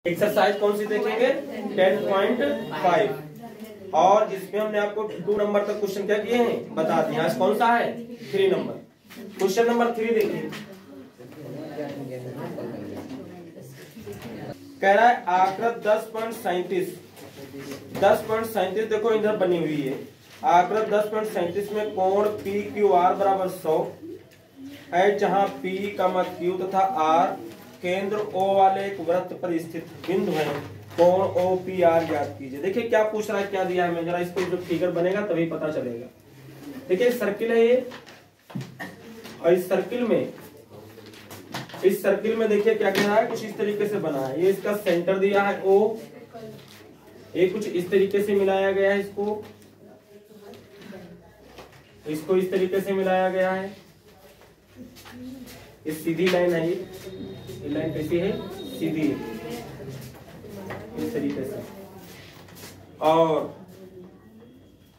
Exercise कौन सी देखेंगे? 10.5 और इसमें हमने आपको 2 नंबर तक क्वेश्चन क्या किए हैं बता दिए। आज कौन सा है? 3 नंबर। क्वेश्चन नंबर 3 देखिए, कह रहा है आकृत 10.37 देखो इधर बनी हुई है। आकृत 10.37 में कोण पी क्यू आर बराबर 100 है, जहां पी का मत क्यू तथा आर केंद्र O वाले एक वृत्त पर स्थित बिंदु है। कोण ओ पी आर ज्ञात कीजिए। देखिए क्या पूछ रहा है, क्या दिया है हमें, जरा इसको जब फिगर बनेगा तभी पता चलेगा। देखिए सर्किल है ये, और इस सर्किल में देखिए क्या कह रहा है, कुछ इस तरीके से बना है। ये इसका सेंटर दिया है O, ये कुछ इस तरीके से मिलाया गया है, इसको इस तरीके से मिलाया गया है। ये सीधी लाइन है, ये लाइन कैसी है? सीधी है इस तरीके से। और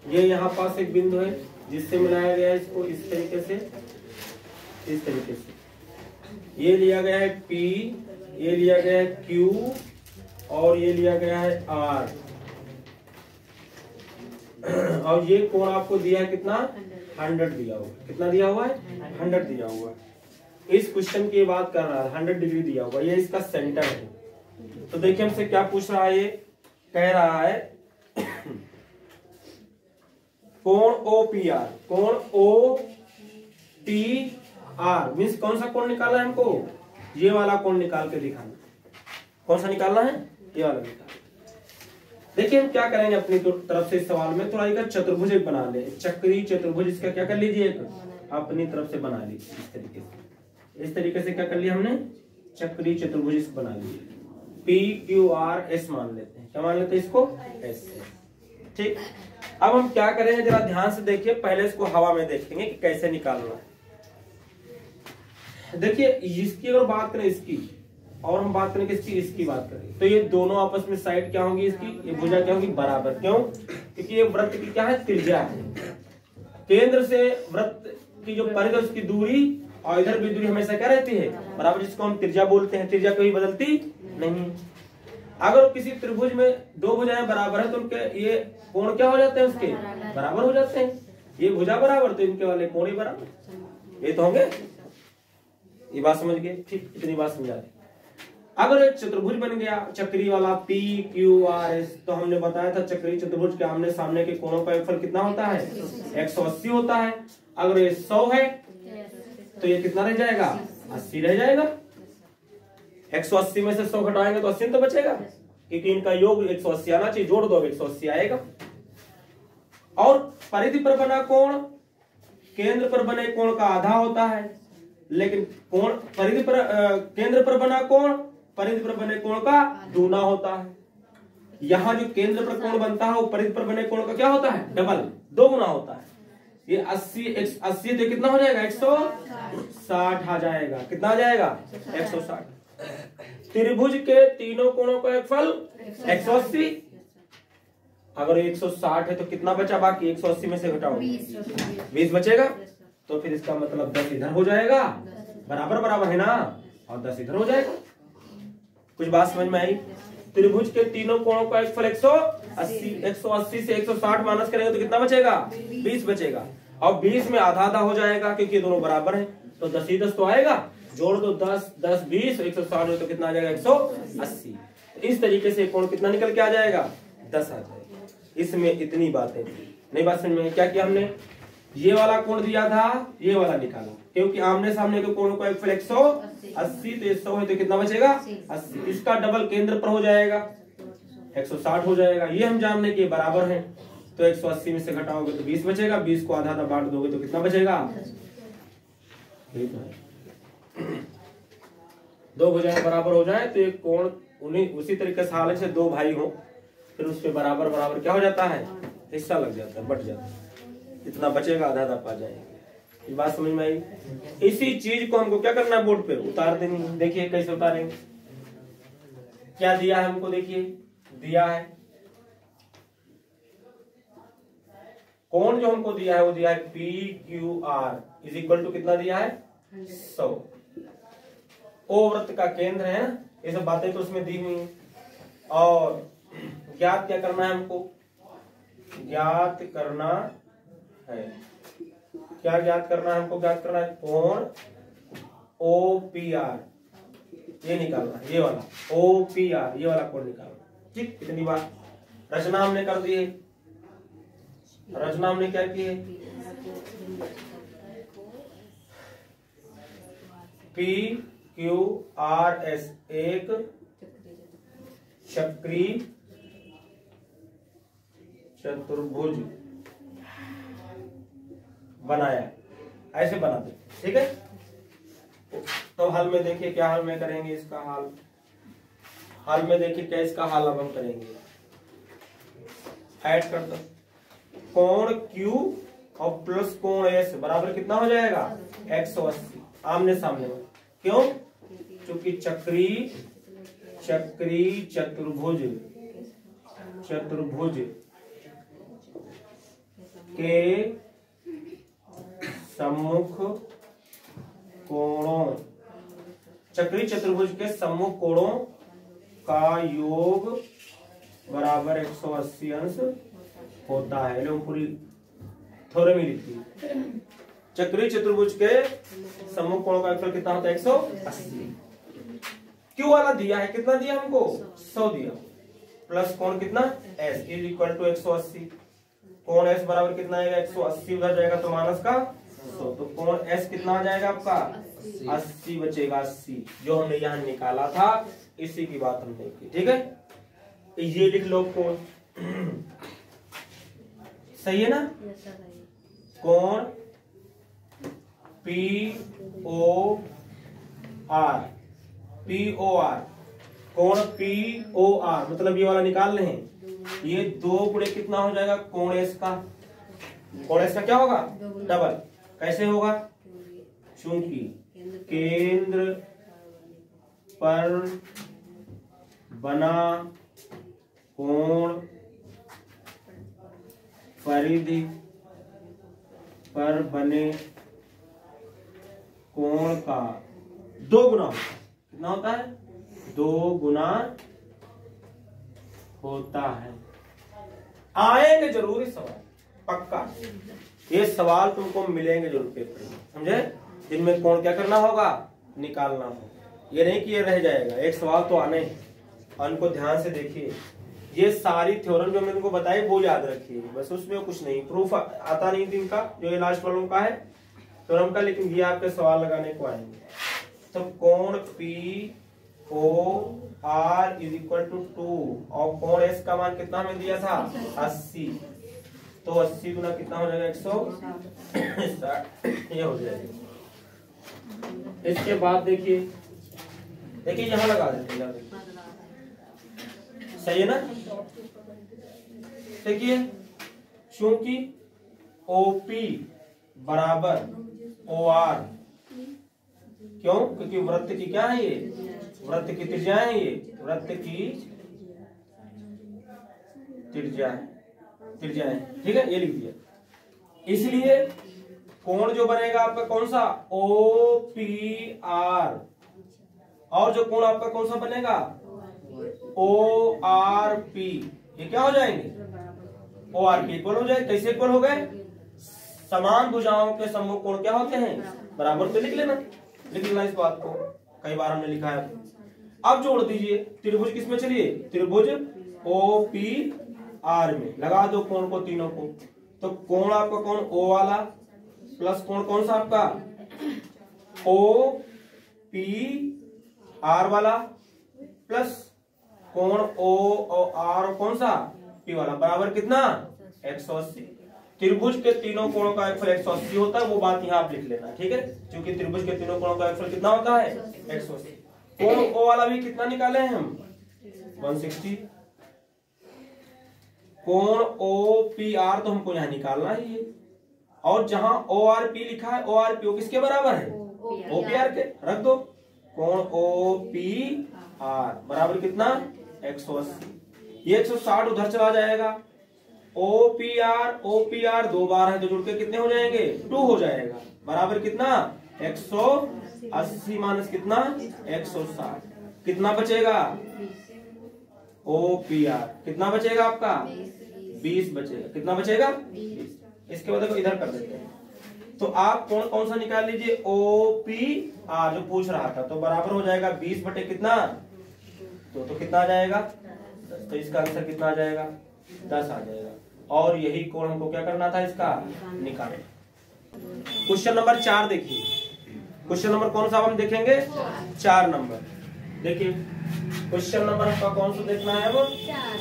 ये यहाँ पास एक बिंदु है जिससे मिलाया गया है इसको इस तरीके से, इस तरीके से। ये लिया गया है P, ये लिया गया है Q और ये लिया गया है R। और ये कोण आपको दिया है कितना? 100 दिया हुआ। कितना दिया हुआ है? 100 दिया हुआ है। इस क्वेश्चन की बात कर रहा है, 100 डिग्री दिया हुआ, ये इसका सेंटर है। तो देखिए हमसे क्या पूछ रहा है, ये कह रहा है कोण OPR, कोण OPR मीन्स कौन सा कोण निकालना है हमको? ये वाला कोण निकाल के दिखाना। कौन सा निकालना है? ये वाला निकालना। देखिए हम क्या करेंगे अपनी तरफ से इस सवाल में, थोड़ा एक चतुर्भुज एक बना ले, चक्री चतुर्भुज। इसका क्या कर लीजिए, एक अपनी तरफ से बना लीजिए इस तरीके से। इस तरीके से क्या कर लिया हमने? चक्री चतुर्भुज इसको बना लिया। PQRS मान लेते हैं। क्या मान लेते हैं इसको? S। ठीक, अब हम क्या करेंगे जरा ध्यान से देखिए। पहले इसको हवा में देखेंगे कि कैसे निकालना है। देखिए इसकी अगर बात करें, इसकी और हम बात करें किसकी? इसकी बात करें तो ये दोनों आपस में साइड क्या होंगी इसकी? ये भुजा क्या होगी? बराबर। क्यों? क्योंकि ये वृत्त की क्या है? त्रिज्या है। केंद्र से वृत्त की जो परिधि है उसकी दूरी, और इधर भी दूरी हमेशा क्या रहती है? बराबर, जिसको हम त्रिज्या बोलते हैं। त्रिज्या कभी बदलती नहीं। अगर किसी त्रिभुज में 2 भुजाएं बराबर है तो उनके ये कोण क्या हो जाते हैं? उसके बराबर हो जाते हैं। ये भुजा बराबर तो इनके वाले कोण ही बराबर, ये तो होंगे। ये बात समझ गए? ठीक, इतनी बात समझा दी। अगर एक चतुर्भुज बन गया चक्री वाला PQRS, तो हमने बताया था चक्री चतुर्भुज के आमने सामने के कोणों का योगफल कितना होता है? 180 होता है। अगर ये 100 है तो ये कितना रह जाएगा? 80 रह जाएगा। 180 में से 100 घटाएंगे तो 80 तो बचेगा, क्योंकि इनका योग 180 आना चाहिए। जोड़ दो, अब 180 आएगा। और परिधि पर बना कोण केंद्र पर बने कोण का आधा होता है, लेकिन कोण परिधि पर केंद्र पर बना कोण परिधि पर बने कोण का दूना होता है। यहाँ जो केंद्र पर कोण बनता है वो परिधि पर बने कोण का क्या होता है? डबल, 2 गुना होता है। ये 80 तो कितना हो जाएगा? 160 आ जाएगा। कितना आ जाएगा? 160। त्रिभुज के तीनों कोणों का योगफल 180। अगर 160 है तो कितना बचा बाकी? 180 में से घटाओ 20 बचेगा। तो फिर इसका मतलब 10 इधर हो जाएगा, बराबर बराबर है ना, और 10 इधर हो जाएगा। कुछ बात समझ में आई? त्रिभुज के तीनों कोणों का योगफल 180। 180 से 160 माइनस करेंगे तो कितना बचेगा? 20 बचेगा। और 20 में आधा आधा हो जाएगा क्योंकि दोनों बराबर हैं, तो 10 ही 10 तो आएगा। जोड़ दो, 10 10 20, 160 हो तो कितना आ जाएगा? 180। इस तरीके से कोण कितना निकल के आ जाएगा? 10 आ जाएगा। इसमें इतनी बातें नहीं। बात समझ में? क्या किया हमने? ये वाला कोण दिया था, ये वाला निकाला, क्योंकि आमने सामने के कोणों का योगफल 180, तो 100 है तो कितना बचेगा? 80। इसका डबल केंद्र पर हो जाएगा, 160 हो जाएगा। ये हम जानने के बराबर हैं, तो 180 में से घटाओगे तो 20 बचेगा। 20 को आधा आधा बांट दोगे तो कितना बचेगा? 2 भुजाएं बराबर हो जाए तो एक कोण उन्हीं उसी तरीके से हाल से 2 भाई हो, फिर उसके बराबर बराबर क्या हो जाता है? हिस्सा लग जाता है, बट जाता है। इतना बचेगा, आधा आधा पा जाएंगे। ये बात समझ में आई? इसी चीज को हमको क्या करना है? बोर्ड पे उतार देनी है। देखिए कैसे उतारेंगे। क्या दिया है हमको? देखिए दिया है कोण जो हमको दिया है वो दिया है PQR इज इक्वल टू कितना दिया है? 100। ओ वृत्त का केंद्र है ना, ये सब बातें तो उसमें दी हुई है। और ज्ञात क्या करना है हमको, ज्ञात करना है, क्या ज्ञात करना है हमको, ज्ञात करना है कोण OPR, ये निकालना है, ये वाला OPR, ये वाला कोण निकालना। ठीक, कितनी बार रचना हमने कर दी है, रचना हमने क्या की है, PQRS एक चक्रीय चतुर्भुज बनाया, ऐसे बना दे। ठीक है, तो हल में देखिए क्या हल में करेंगे इसका हल में देखिए क्या इसका हल अब हम करेंगे, ऐड कर दो कोण Q और प्लस कोण S बराबर कितना हो जाएगा 180, आमने सामने में। क्यों, क्योंकि चक्रीय चतुर्भुज के सम्मुख कोणों, चक्रीय चतुर्भुज के सम्मुख कोणों का योग बराबर 180 अंश होता है। लोग पूरी थ्योरम ही लिखी, चक्रीय चतुर्भुज के सम्मुख कोणों का योगफल कितना होता है 180। क्यू वाला दिया है, कितना दिया हमको 100 दिया, प्लस कोण कितना S इज इक्वल टू 180, कोण S बराबर कितना आएगा 180, उधर जाएगा तो माइनस का 100, तो कोण S कितना आ जाएगा आपका 80 बचेगा, 80 जो हमने यहाँ निकाला था, इसी की बात हमने की। ठीक है, ये लिख लो कोण, सही है ना, कोण POR, कोण POR मतलब ये वाला निकाल रहे हैं, ये 2 गुणे कितना हो जाएगा कोण S का, कोण S का क्या होगा डबल, कैसे होगा, चूंकि केंद्र पर बना कोण परिधि पर बने कोण का 2 गुना होता है, कितना होता है 2 गुना होता है। आएंगे जरूर इस सवाल, पक्का ये सवाल तुमको मिलेंगे जरूर पेपर में, समझे, जिनमें कोण क्या करना होगा निकालना होगा, ये नहीं कि ये रह जाएगा, एक सवाल तो आने हैं, और इनको ध्यान से देखिए, ये सारी थ्योरम जो मैंने इनको बताई वो याद रखिए, बस उसमें कुछ नहीं, प्रूफ आता नहीं दिन का, जो ये लास्ट प्रॉब्लम का है थ्योरम का, लेकिन ये आपके सवाल लगाने को आएंगे। तो कोण POR इज इक्वल टू 2 और कोण S का मान कितना हमें दिया था 80, तो 80 गुना कितना हो जाएगा 160, ये हो जाएगा। इसके बाद देखिए यहाँ लगा देते हैं, सही है ना, देखिए चूंकि OP बराबर OR, क्यों, क्योंकि वृत्त की क्या है, ये वृत्त की त्रिज्या है, ये वृत्त की त्रिज्या है, ठीक है, ये लिख दिया। इसलिए कोण जो बनेगा आपका कौन सा OPR, और जो कोण आपका कौन सा बनेगा ORP, ये क्या हो जाएंगे ORP इक्वल हो जाए, कैसे इक्वल हो गए, समान भुजाओं के सम्मुख कोण क्या होते हैं बराबर, तो लिख लेना इस बात को, कई बार हमने लिखा है। अब जोड़ दीजिए त्रिभुज किसमें, चलिए त्रिभुज OPR में लगा दो कोण को, तीनों को, तो कोण आपका कौन O वाला प्लस कोण कौन सा आपका OPR वाला प्लस कोण O और R कौन सा P वाला बराबर कितना 180। त्रिभुज के तीनों कोणों का योगफल 180 होता है, वो बात यहाँ आप लिख लेना, ठीक है, क्योंकि त्रिभुज के तीनों कोणों का योगफल कितना होता है 180। कोण O वाला भी कितना निकाले हैं हम 160, कोण OPR तो हमको यहाँ निकालना ही है, और जहां ORP लिखा है ORP किसके बराबर है OPR के, रख दो, कोण OPR बराबर कितना 180, ये 160 उधर चला जाएगा, OPR 2 बार है तो जुड़ के कितने हो जाएंगे 2 हो जाएगा, बराबर कितना 180 माइनस कितना 160, कितना बचेगा OPR कितना बचेगा आपका 20 बचेगा। कितना बचेगा 20। इसके बाद देखो इधर कर देते हैं। तो आप कौन कौन सा निकाल लीजिए OPR जो पूछ रहा था, तो बराबर हो जाएगा 20 बटे कितना तो कितना आ जाएगा 10। तो इसका आंसर कितना आ जाएगा 10 आ जाएगा। और यही कोण हमको क्या करना था इसका निकालें। क्वेश्चन नंबर 4 देखिए। क्वेश्चन नंबर कौन सा हम देखेंगे 4 नंबर। देखिए क्वेश्चन नंबर आपका कौन सा देखना है वो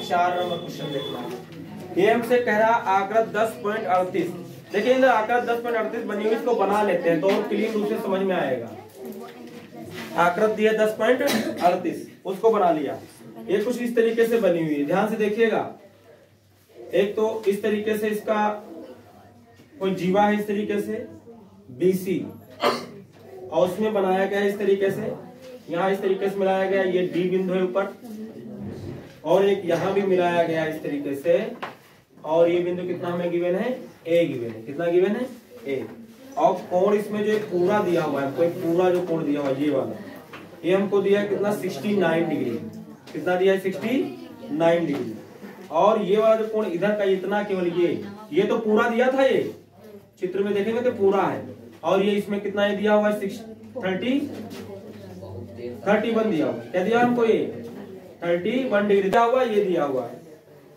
4 नंबर क्वेश्चन देखना है। ये हमसे कह रहा आकृत 10.38। देखिए इधर आकृत 10.38 बनी हुई, इसको बना लेते हैं तो और क्लीन रूप से समझ में आएगा। आकृत दी है 10.38, उसको बना लिया। ये कुछ इस तरीके से बनी हुई है, ध्यान से देखिएगा। एक तो इस तरीके से इसका कोई जीवा है इस तरीके से BC, और उसमें बनाया गया है इस तरीके से, यहाँ इस तरीके से मिलाया गया, ये D बिंदु है ऊपर, और एक यहाँ भी मिलाया गया इस तरीके से, और ये बिंदु कितना हमें गिवन है A गिवन है। कितना गिवन है A। और कोण इसमें जो पूरा दिया हुआ है, कोई पूरा जो कोण दिया हुआ है ये वाला, ये हमको दिया है कितना 69 डिग्री। कितना दिया है 69 डिग्री। और ये वाला जो कोण इधर का इतना केवल ये तो पूरा दिया था, ये चित्र में देखेंगे तो पूरा है। और ये इसमें कितना ये दिया हुआ है 31 दिया हुआ। क्या दिया हमको ये 31 डिग्री दिया हुआ, ये दिया हुआ है।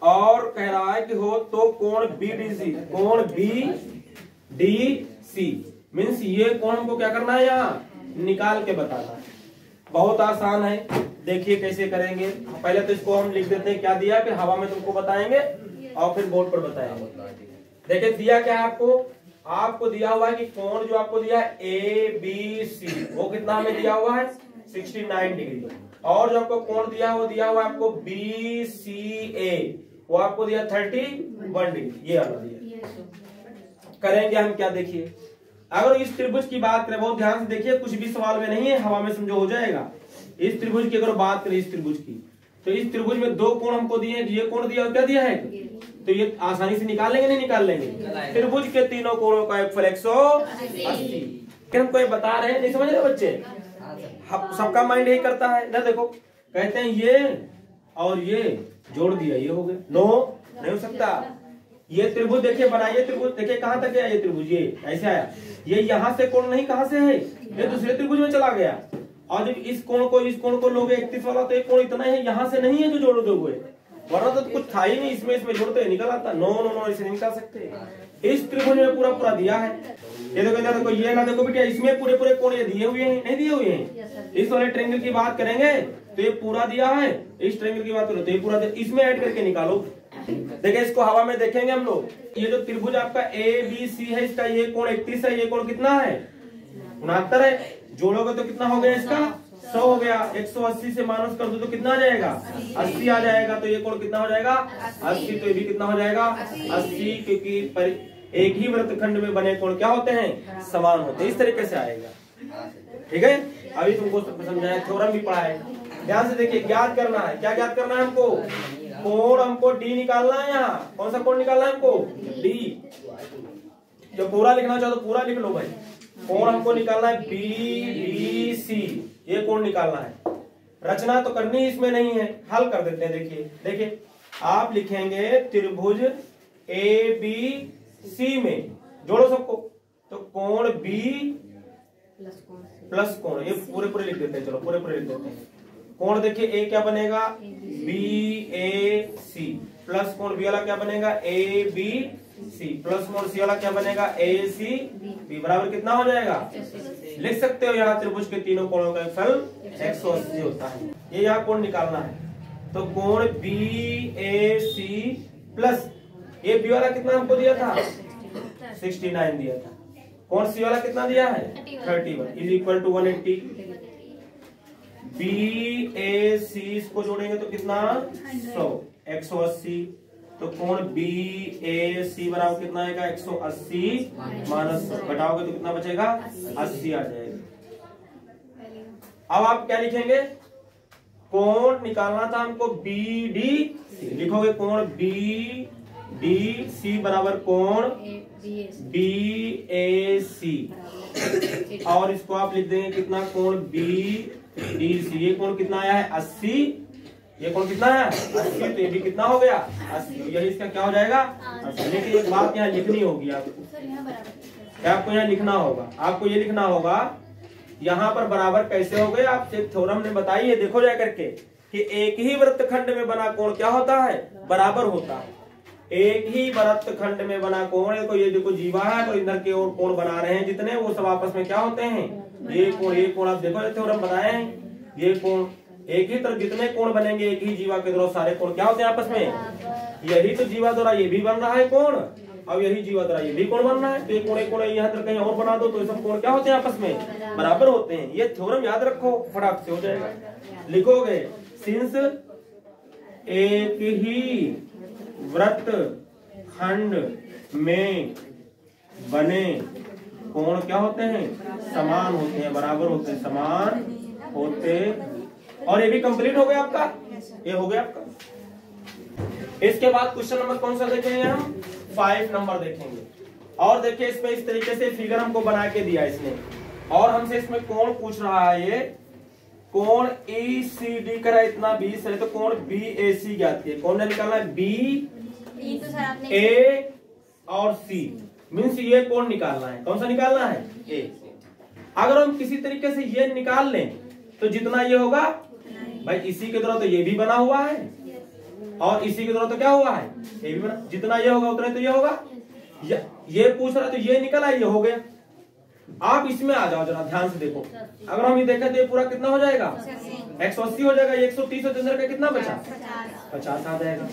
और कह रहा है कि हो तो कोण BDC, कोण BDC मीन्स ये कोण हमको क्या करना है यहाँ निकाल के बताना है। बहुत आसान है, देखिए कैसे करेंगे। पहले तो इसको हम लिख देते हैं क्या दिया है, फिर हवा में तुमको बताएंगे और फिर बोर्ड पर बताएंगे। देखिए दिया क्या है आपको दिया हुआ है कि कोण जो आपको दिया है ABC, वो कितना हमें दिया हुआ है 69 डिग्री। और जो आपको कोण दिया है वो दिया हुआ है आपको BCA, वो आपको दिया 31 डिग्री। ये वाला दिया। करेंगे हम क्या, देखिए अगर इस त्रिभुज की बात करें, बहुत ध्यान से देखिए, कुछ भी सवाल में नहीं है, हवा में समझो हो जाएगा। इस त्रिभुज की अगर बात करें, इस त्रिभुज की, तो इस त्रिभुज में 2 कोण हमको दिए हैं। ये कोण दिया और क्या दिया है, तो ये आसानी से निकाल लेंगे नहीं निकाल लेंगे। त्रिभुज के तीनों कोणों का एक 180। हमको ये बता रहे हैं, नहीं समझ रहे बच्चे, सबका माइंड यही करता है ना। देखो कहते हैं ये और ये जोड़ दिया, ये हो गया। नो नहीं हो सकता। ये त्रिभुज देखिए बनाइए, त्रिभुज देखिए कहां तक है ये त्रिभुज, ये ऐसे आया। ये यहाँ से कोण नहीं, कहां से है, ये दूसरे त्रिभुज में चला गया। और जब इस कोण को लोगे 31 वाला, तो एक कोण इतना है, यहाँ से नहीं है जो जोड़ दोगे, वरना तो कुछ था ही नहीं इसमें जोड़ते निकल आता। नो ऐसे नहीं निकाल सकते। इस त्रिभुज में पूरा दिया है। ये देखो ये ना देखो बेटा, इसमें पूरे कोण ये दिए हुए हैं नहीं दिए हुए हैं। इस वाले ट्रायंगल की बात करेंगे तो ये पूरा दिया है, इस ट्रायंगल की बात करो तो ये पूरा, इसमें ऐड करके निकालो। देखिए इसको हवा में देखेंगे हम लोग। ये जो त्रिभुज आपका ABC है, इसका ये कोण 31 है, ये कोण कितना है 69 है। जोड़ोगे तो कितना हो गया इसका 100 हो गया। 180 से माइनस कर दो तो कितना आ जाएगा 80 आ जाएगा। तो ये कोण कितना हो जाएगा 80। तो ये भी कितना हो जाएगा 80, क्योंकि एक ही वृत्तखंड में बने कोण क्या होते हैं समान होते हैं। इस तरीके से आएगा। ठीक है, अभी तुमको समझाया, थ्योरम भी पढ़ा है। ध्यान से देखिए, ज्ञात करना है। क्या ज्ञात करना है हमको, कोण हमको D निकालना है। यहाँ कौन सा कोण निकालना है हमको D। जो पूरा लिखना चाहो तो पूरा लिख लो भाई। कोण हमको निकालना है BDC, ये कोण निकालना है। रचना तो करनी इसमें नहीं है, हल कर देते हैं। देखिए आप लिखेंगे त्रिभुज ABC में जोड़ो सबको, तो कोण B प्लस कोण, ये पूरे लिख देते हैं। चलो पूरे लिख देते हैं। कोण देखिए A क्या बनेगा BAC, प्लस कोण B वाला क्या बनेगा ABC, प्लस कोण C वाला क्या बनेगा ACB, बराबर कितना हो जाएगा लिख सकते हो। यहाँ त्रिभुज के तीनों कोणों का फल 180 होता है। ये यहाँ कोण निकालना है। तो कोण BAC प्लस ये B वाला कितना हमको दिया था 69 दिया था। कोण C वाला कितना दिया है 31 इज इक्वल टू 180। BAC इसको जोड़ेंगे तो कितना 100 180। तो कोण BAC बराबर कितना आएगा 180 माइनस घटाओगे तो कितना बचेगा 80 आ जाएगा। अब आप क्या लिखेंगे, कोण निकालना था हमको BDC, लिखोगे कोण BDC बराबर कोण BAC, और इसको आप लिख देंगे कितना कोण BDC। ये कोण कितना आया है 80, ये कोण कितना है 80, तो ये भी कितना हो गया 80, यही इसका क्या हो जाएगा 80। लेकिन एक बात यहाँ लिखनी होगी आपको, क्या आपको यहाँ लिखना होगा, आपको ये लिखना होगा यहाँ पर बराबर कैसे हो गए। आपसे एक थ्योरम ने बताई है, देखो जा करके कि एक ही वृत्तखंड में बना कोण क्या होता है बराबर होता है। एक ही वृत्तखंड में बना कोण है, तो ये देखो जीवा है तो इधर के और कोण बना रहे हैं जितने, वो सब आपस में क्या होते हैं ये कोण आप देखो थ्योरम बताए हैं। ये कोण एक ही तरफ जितने कोण बनेंगे एक ही जीवा के द्वारा सारे कोण क्या होते हैं आपस में। यही तो जीवा द्वारा ये भी बन रहा है कोण, अब यही जीवा द्वारा ये भी कोण बन रहा है, तो ये कोण यहाँ कहीं और बना दो तो सब कोण क्या होते हैं आपस में बराबर होते हैं। ये थ्योरम याद रखो, फटाक से हो जाएगा। लिखोगे सिंस एक ही वृत्तखंड में बने कोण क्या होते हैं समान होते हैं, बराबर होते हैं, समान होते। और ये भी कंप्लीट हो गया आपका, ये हो गया आपका। इसके बाद क्वेश्चन नंबर कौन सा देखेंगे हम 5 नंबर देखेंगे। और देखिए इसमें इस तरीके से फिगर हमको बना के दिया इसने, और हमसे इसमें कोण पूछ रहा है। ये कोण ECD का इतना 20 है, तो कोण BAC ज्ञात है। कौन निकालना है BA और C, मीन्स ये कोण निकालना है। कौन सा निकालना है A। अगर हम किसी तरीके से ये निकाल लें तो जितना ये होगा भाई, इसी के द्वारा तो ये भी बना हुआ है और इसी के द्वारा तो क्या हुआ है ये भी बना, जितना ये होगा उतना तो ये होगा। ये पूछ रहा है तो ये निकला, ये हो गया। आप इसमें आ जाओ जरा ध्यान से देखो, अगर हम ये देखें तो ये पूरा कितना हो जाएगा 180 हो जाएगा। 130 और अंदर का कितना बचा 50 आ जाएगा।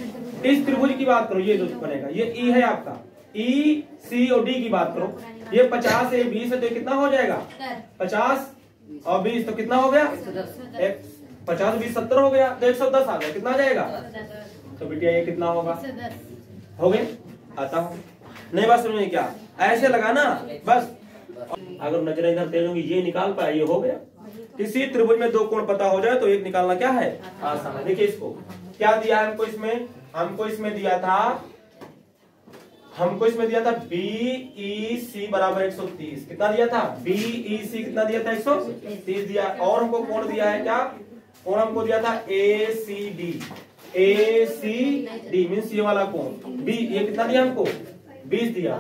इस त्रिभुज की बात करो, ये जो बनेगा ये E है आपका, E C और D की बात करो। ये 50 है 20 है तो कितना हो जाएगा 50 और 20 तो कितना हो गया 50 20 70 हो गया, तो 110 आ गया। कितना आ जाएगा तो बेटिया ये कितना होगा हो गए। आता हूँ नहीं बात समझ में क्या, ऐसे लगाना बस। अगर नजर इधर तेज होंगी ये निकाल पाए, ये हो गया। किसी त्रिभुज में 2 कोण पता हो जाए तो एक निकालना क्या है आसान है। देखिए इसको क्या दिया है हमको इसमें दिया था BEC बराबर 130। कितना दिया था BEC कितना दिया था 130 दिया। और हमको कोण दिया है क्या, कोण हमको दिया था ACD मीन्स ये वाला कोण B, ये कितना दिया हमको 20 दिया।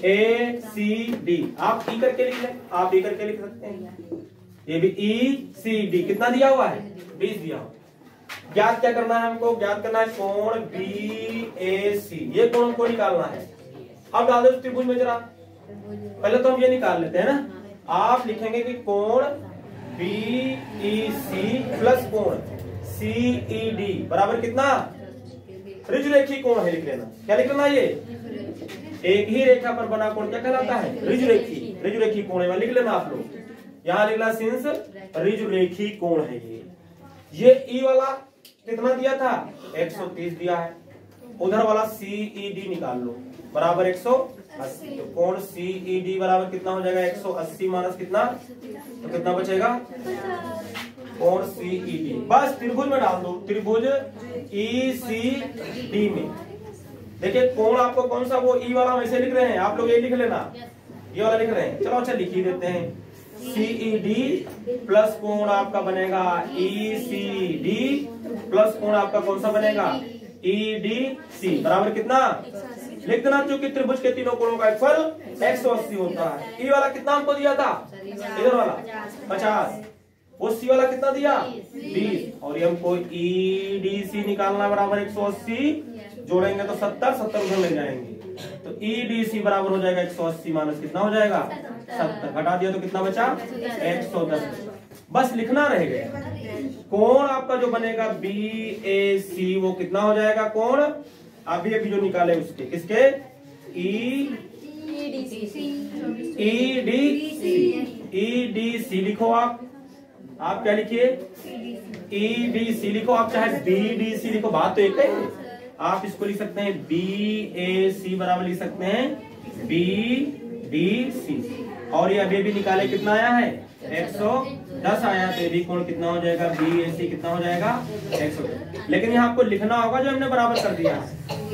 ACD आप ई करके लिख लें, आप ई करके लिख सकते हैं। ये भी ECD कितना दिया हुआ है 20 दिया हुआ। ज्ञात क्या करना है हमको, ज्ञात करना है कोण BAC, ये कोण हमको निकालना है। अब डाल दो त्रिभुज में जरा, पहले तो हम ये निकाल लेते हैं ना। आप लिखेंगे कि कोण BEC प्लस कोण CED बराबर कितना ऋजुरेखी कोण है। लिख लेना, क्या लिख लेना, ये एक ही रेखा पर बना कोण क्या कहलाता है ऋजुरेखी कोण है। लिख लेना आप लोग, यहाँ लिखना सिंस ऋजुरेखी कोण है। ये E वाला कितना दिया था 130 दिया है, उधर वाला CED निकाल लो बराबर 180। तो कोण CED बराबर कितना हो जाएगा 180 माइनस कितना, तो कितना बचेगा कोण CED। बस त्रिभुज में डाल दो, त्रिभुज ECD में। देखिए कोण आपको कौन सा, वो E वाला वैसे लिख रहे हैं आप लोग, ये लिख लेना, ये वाला लिख रहे हैं। चलो अच्छा लिख ही देते हैं। CED प्लस कोण आपका बनेगा ECD प्लस कोण आपका कौन सा बनेगा EDC बराबर कितना लिख देना, क्योंकि त्रिभुज के तीनों कोणों का फल 180 होता है। E वाला कितना हमको दिया था इधर वाला 50, वो C वाला कितना दिया 20, और ये हमको EDC निकालना बराबर 180, जोड़ेंगे तो 70 उधर ले जाएंगे, तो EDC बराबर हो जाएगा 180 माइनस कितना हो जाएगा 70, घटा दिया तो कितना बचा 110। बस लिखना रह गया। कोण आपका जो बनेगा BAC वो कितना हो जाएगा कोण अभी जो निकाले उसके, किसके EDC लिखो। आप क्या लिखिए EDC लिखो, आप चाहे BDC लिखो, बात तो एक है। आप इसको लिख सकते हैं BAC बराबर लिख सकते हैं BDC। और ये अभी भी निकाले कितना आया है 110 आया, तो भी कोण कितना हो जाएगा BAC कितना हो जाएगा 110। लेकिन यहाँ आपको लिखना होगा जो हमने बराबर कर दिया,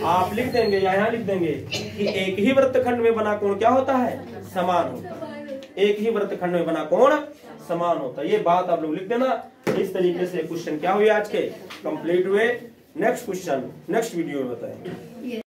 आप लिख देंगे या यहाँ लिख देंगे कि एक ही वृत्तखंड में बना कोण क्या होता है समान होता है। एक ही वृत्तखंड में बना कोण समान होता है। ये बात आप लोग लिख देना। इस तरीके से क्वेश्चन क्या हुए आज के कंप्लीट हुए। नेक्स्ट क्वेश्चन नेक्स्ट वीडियो में बताएंगे।